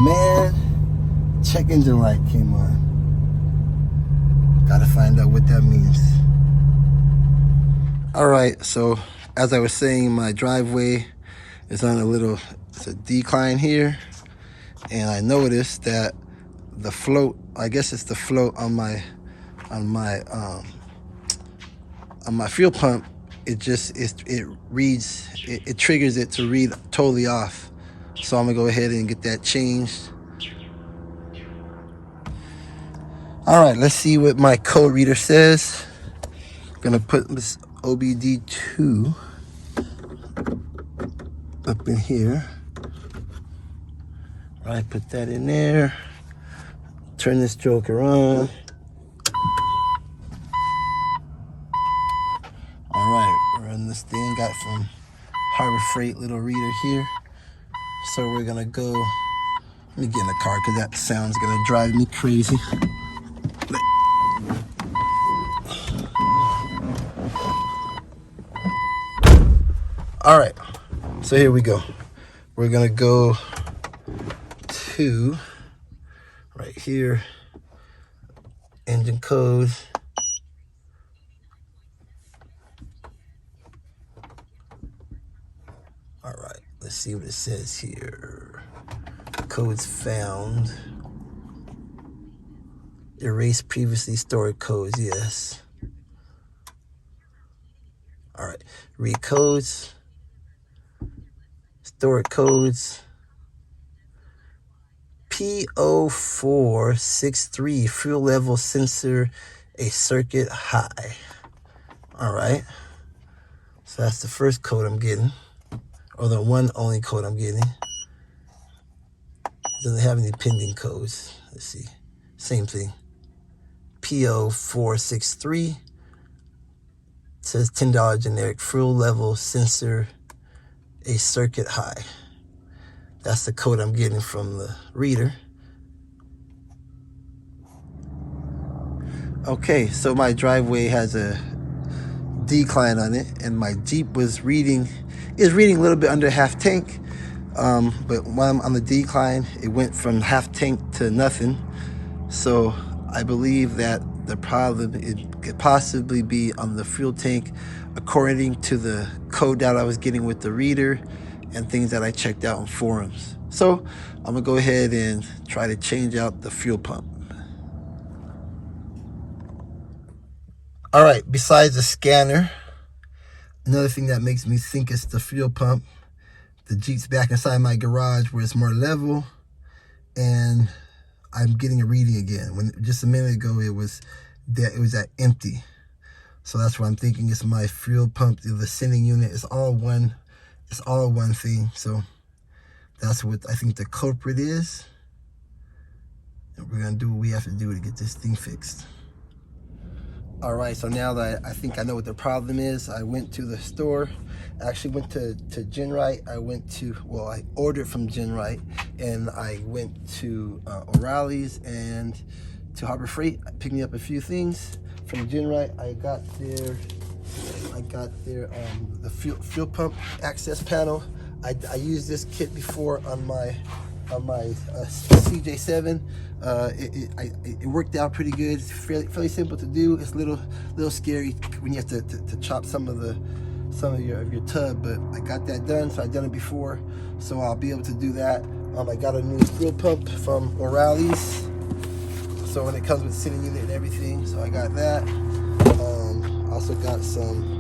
man, check engine light came on. Gotta find out what that means. All right, so as I was saying, my driveway is on it's a decline here, and I noticed that the float, I guess it's the float on my fuel pump, it triggers it to read totally off. So I'm gonna go ahead and get that changed. All right, let's see what my code reader says. I'm gonna put this OBD2 up in here. All right, put that in there. Turn this joker on. All right, run this thing. Got it from Harbor Freight, little reader here. So we're gonna go, let me get in the car because that sound's gonna drive me crazy. All right, so here we go. We're gonna go to right here, engine code. All right, let's see what it says here. Codes found. Erase previously stored codes, yes. All right, read codes. Stored codes. P0463, fuel level sensor, a circuit high. All right, so that's the first code I'm getting, or the one only code I'm getting. Doesn't have any pending codes. Let's see, same thing. P0463 says $10 generic fuel level sensor, a circuit high. That's the code I'm getting from the reader. Okay, so my driveway has a decline on it, and my Jeep is reading a little bit under half tank. But when I'm on the decline, it went from half tank to nothing. So I believe that the problem, it could possibly be on the fuel tank, according to the code that I was getting with the reader and things that I checked out on forums. So I'm gonna go ahead and try to change out the fuel pump. All right, besides the scanner, another thing that makes me think it's the fuel pump, the Jeep's back inside my garage where it's more level, and I'm getting a reading again. When just a minute ago it was at empty. So that's what I'm thinking. It's my fuel pump, the sending unit. It's all one thing. So that's what I think the culprit is. And we're gonna do what we have to do to get this thing fixed. All right, so now that I think I know what the problem is, I went to the store. I actually went to GenRight. I ordered from GenRight, and I went to O'Reilly's and to Harbor Freight. I picked me up a few things from GenRight. I got their the fuel pump access panel. I used this kit before on my CJ7. It worked out pretty good. It's fairly simple to do. It's a little scary when you have to chop some of your tub, but I got that done. So I've done it before, so I'll be able to do that. I got a new fuel pump from O'Reilly's, so when it comes with sitting unit and everything, so I got that. Also got some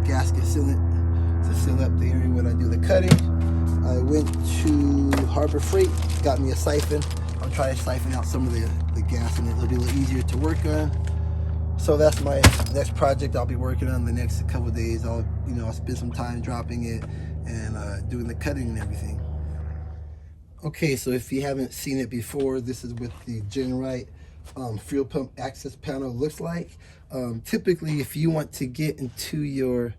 gasket sealant to seal up the area when I do the cutting. I went to Harbor Freight, got me a siphon. I'm trying to siphon out some of the gas, and it'll be a little easier to work on. So that's my next project I'll be working on the next couple of days. I'll spend some time dropping it and doing the cutting and everything. Okay, so if you haven't seen it before, this is what the GenRight fuel pump access panel looks like. Typically, if you want to get into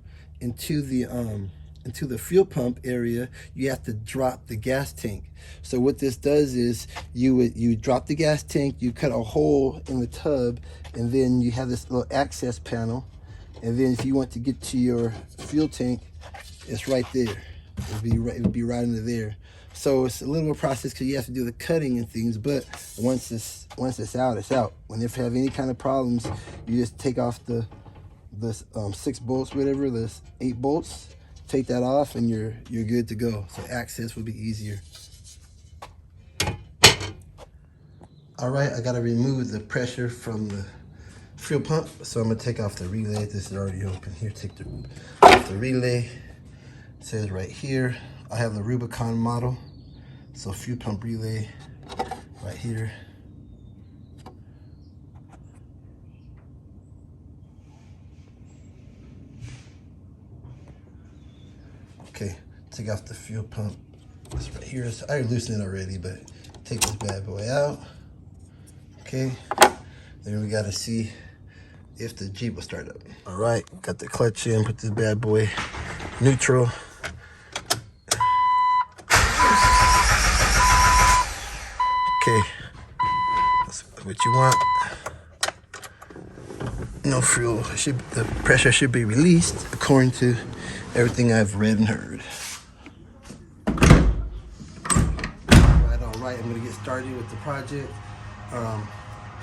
the fuel pump area, you have to drop the gas tank. So what this does is you drop the gas tank, you cut a hole in the tub, and then you have this little access panel, and then if you want to get to your fuel tank, it's right there. It would be right under there. So it's a little more process because you have to do the cutting and things. But once it's out, it's out. Whenever you have any kind of problems, you just take off the 6 bolts, whatever, the 8 bolts. Take that off, and you're good to go. So access will be easier. All right, I got to remove the pressure from the fuel pump, so I'm gonna take off the relay. This is already open. Here, take off the relay. It says right here, I have the Rubicon model. So fuel pump relay right here. Okay, take off the fuel pump. This right here. I loosened it already, but take this bad boy out. Okay, then we gotta see if the Jeep will start up. All right, got the clutch in, put this bad boy neutral. Okay, that's what you want. No fuel, the pressure should be released according to everything I've read and heard. All right, I'm gonna get started with the project.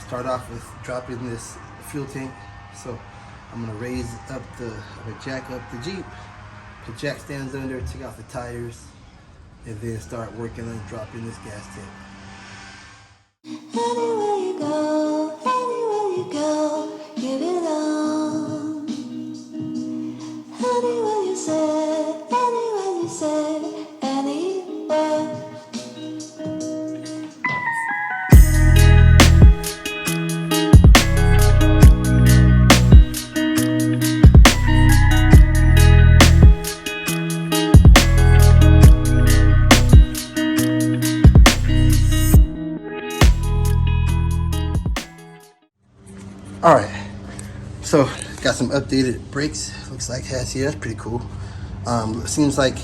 Start off with dropping this fuel tank. So I'm gonna I'm gonna jack up the Jeep, put jack stands under, take off the tires, and then start working on dropping this gas tank. Anywhere you go, give it on. Anywhere you say, anywhere. All right, so got some updated brakes. Looks like has here. That's pretty cool. It seems like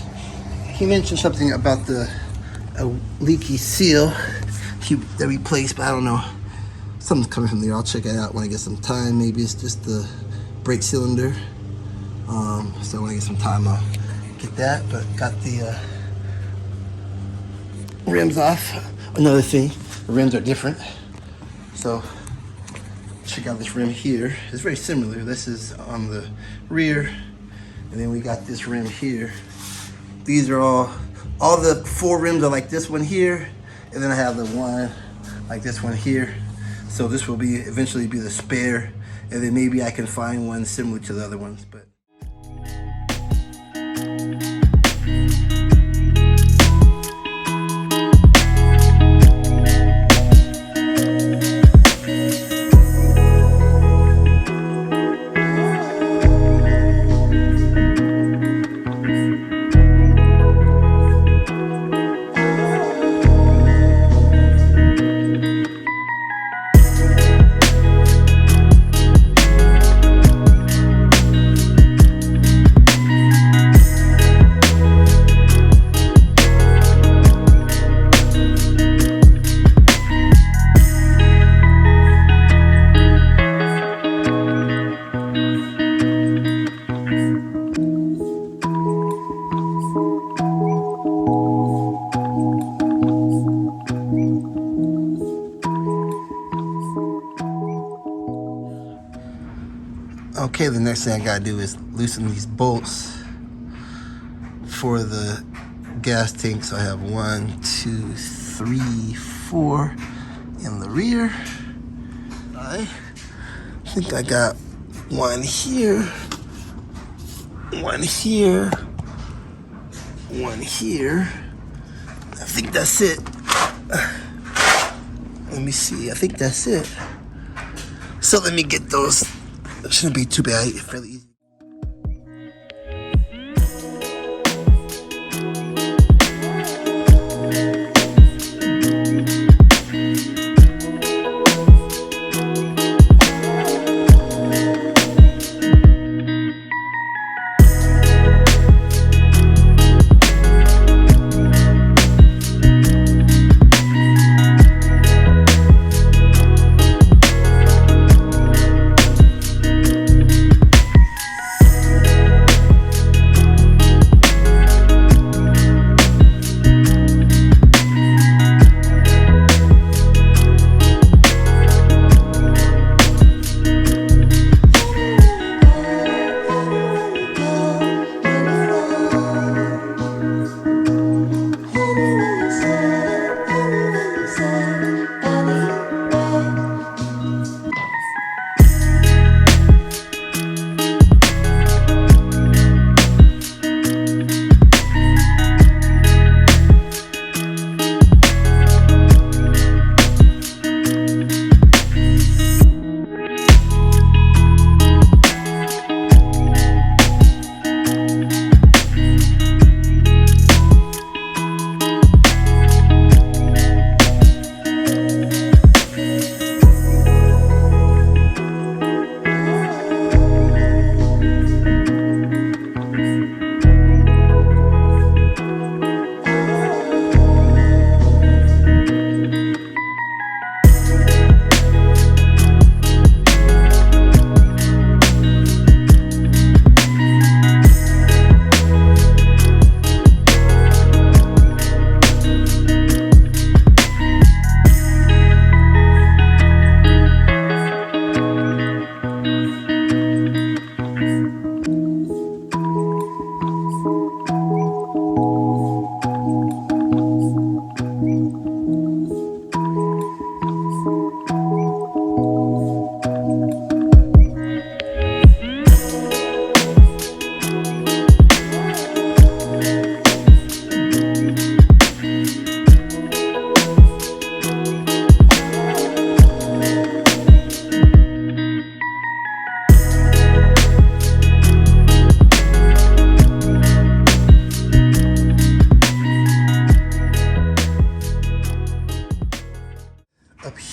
he mentioned something about a leaky seal that replaced, but I don't know. Something's coming from there. I'll check it out when I get some time. Maybe it's just the brake cylinder. So when I get some time, I'll get that. But got the rims off. Another thing, the rims are different. So check out this rim here. It's very similar. This is on the rear, and then we got this rim here. These are all the 4 rims are like this one here, and then I have the one like this one here. So this will eventually be the spare, and then maybe I can find one similar to the other ones. But okay, the next thing I gotta do is loosen these bolts for the gas tank. So I have 1, 2, 3, 4 in the rear. I think I got 1 here, 1 here, 1 here. I think that's it. Let me see, I think that's it. So let me get those. It shouldn't be too bad, fairly easy.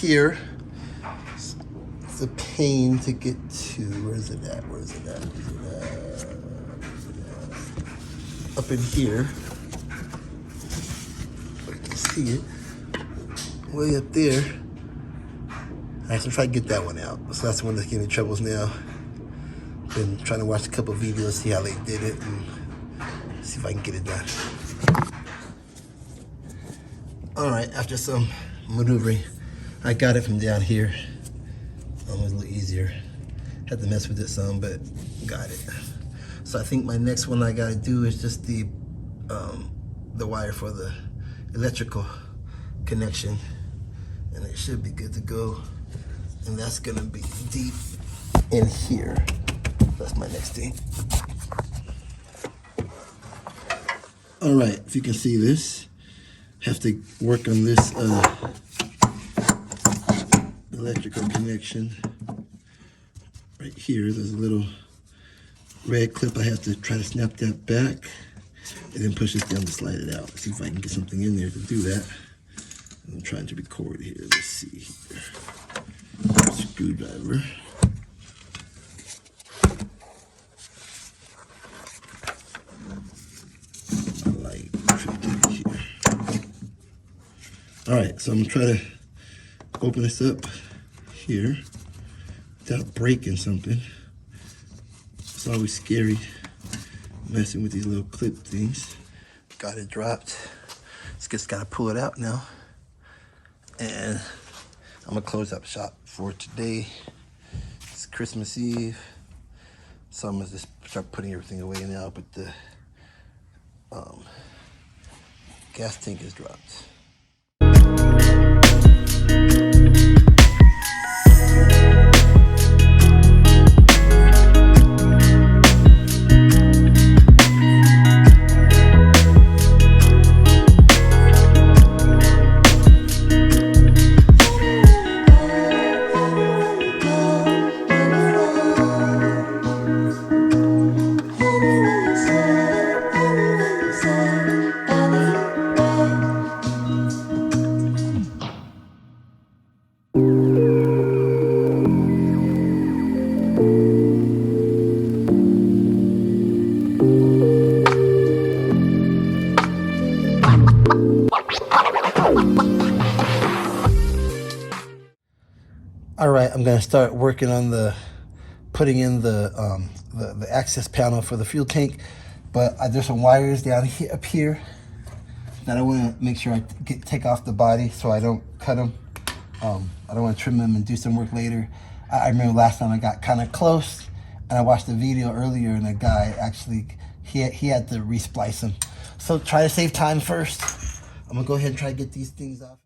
here. It's a pain to get to. Where is it at? Where is it at? Up in here. You can see it. Way up there. I have to try to get that one out. So that's the one that's giving me troubles now. Been trying to watch a couple videos, see how they did it, and see if I can get it done. All right, after some maneuvering, I got it from down here. It was a little easier. Had to mess with it some, but got it. So I think my next one I gotta do is just the wire for the electrical connection, and it should be good to go. And that's gonna be deep in here. That's my next thing. All right, if you can see this, have to work on this electrical connection. Right here, there's a little red clip. I have to try to snap that back and then push this down to slide it out. See if I can get something in there to do that. I'm trying to record here. Let's see here. Screwdriver. All right, so I'm gonna try to open this up here without breaking something. It's always scary messing with these little clip things. Got it dropped. Just gotta pull it out now. And I'm gonna close up shop for today. It's Christmas Eve. So I'm gonna just start putting everything away now, but the gas tank is dropped. All right, I'm gonna start working on putting in the access panel for the fuel tank, but there's some wires down here, up here, that I want to make sure I take off the body so I don't cut them. I don't want to trim them and do some work later. I remember last time I got kind of close, and I watched a video earlier, and a guy actually he had to resplice them. So try to save time first. I'm gonna go ahead and try to get these things off.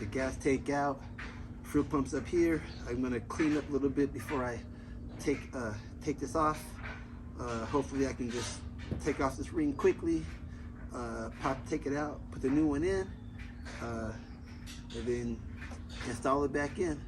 the gas tank out, fuel pump's up here. I'm gonna clean up a little bit before I take this off. Hopefully I can just take off this ring quickly, take it out, put the new one in, and then install it back in.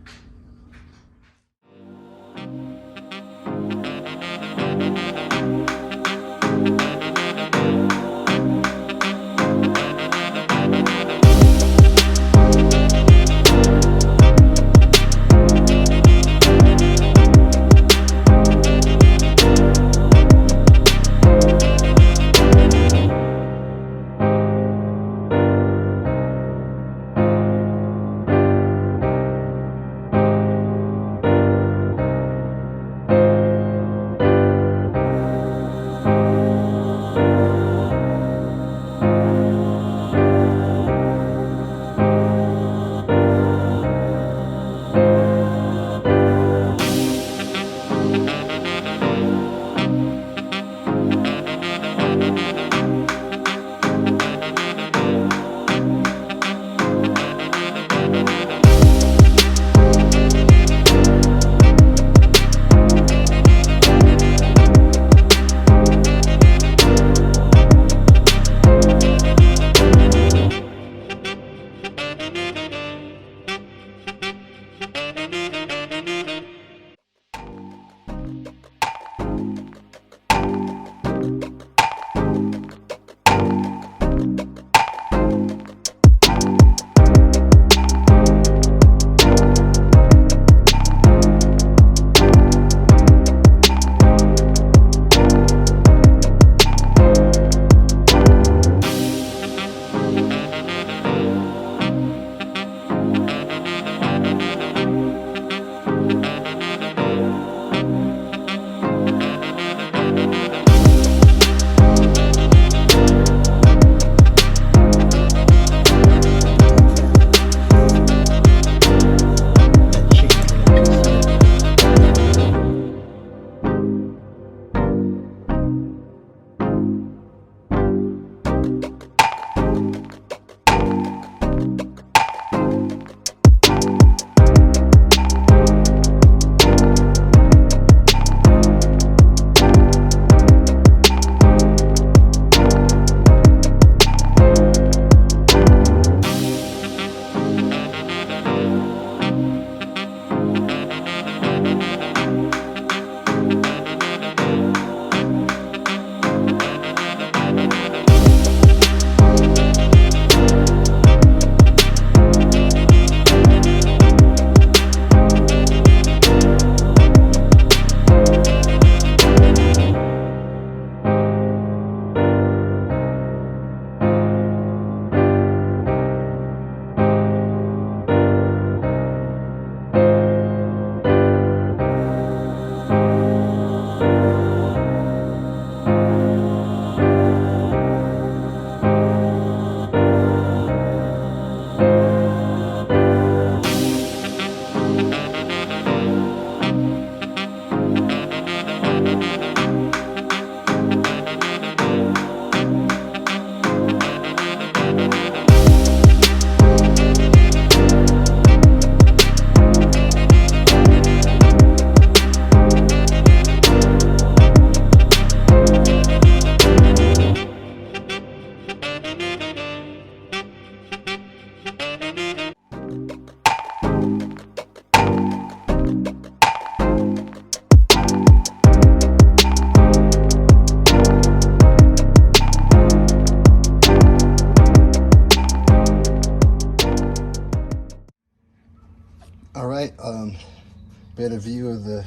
Better view of the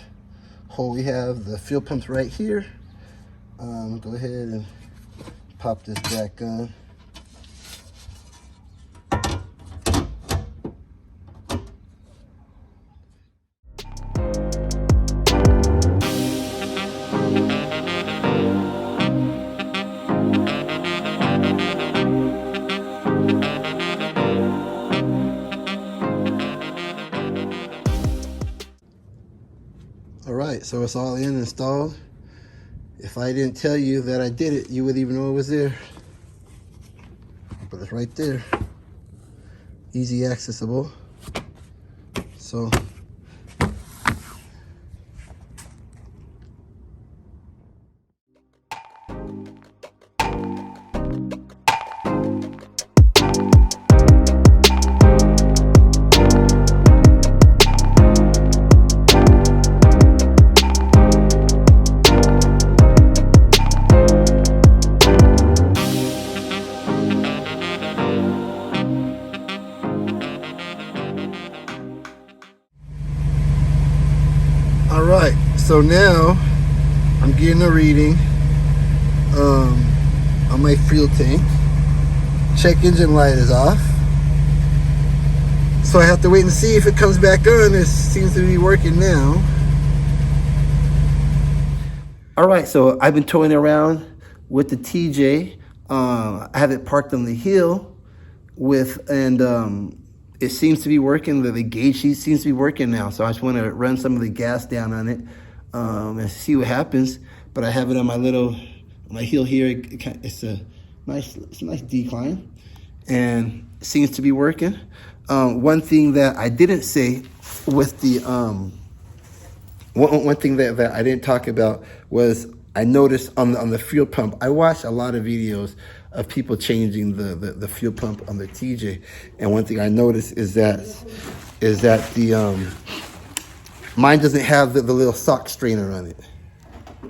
hole we have. The fuel pump's right here. Go ahead and pop this back on. Alright, so it's all in and installed. If I didn't tell you that I did it, you wouldn't even know it was there. But it's right there. easy accessible. So all right, so now I'm getting a reading on my fuel tank. Check engine light is off, so I have to wait and see if it comes back on. It seems to be working now. All right, so I've been towing around with the TJ. I have it parked on the hill and it seems to be working. The gauge sheet seems to be working now. So I just want to run some of the gas down on it and see what happens. But I have it on my hill here. It's a nice decline, and it seems to be working. One thing that I didn't say with the one thing that I didn't talk about was I noticed on the fuel pump. I watched a lot of videos of people changing the fuel pump on the TJ, and one thing I noticed is that the mine doesn't have the little sock strainer on it,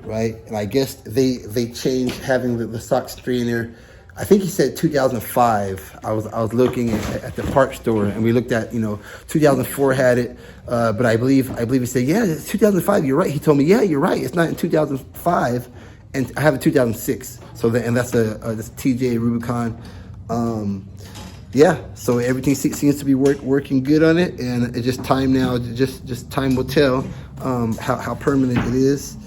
right? And I guess they changed having the sock strainer. I think he said 2005. I was looking at the parts store, and we looked at 2004 had it, but I believe he said, yeah, it's 2005. You're right. He told me, yeah, you're right. It's not in 2005, and I have a 2006. So that's this TJ Rubicon. Yeah. So everything seems to be working good on it, and it's just time now. Just time will tell how permanent it is.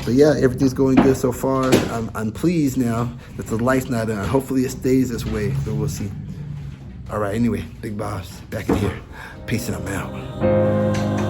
But yeah, everything's going good so far. I'm pleased now that the light's not on. Hopefully it stays this way, so we'll see. All right, anyway, Big Boss back in here. Peace and I'm out.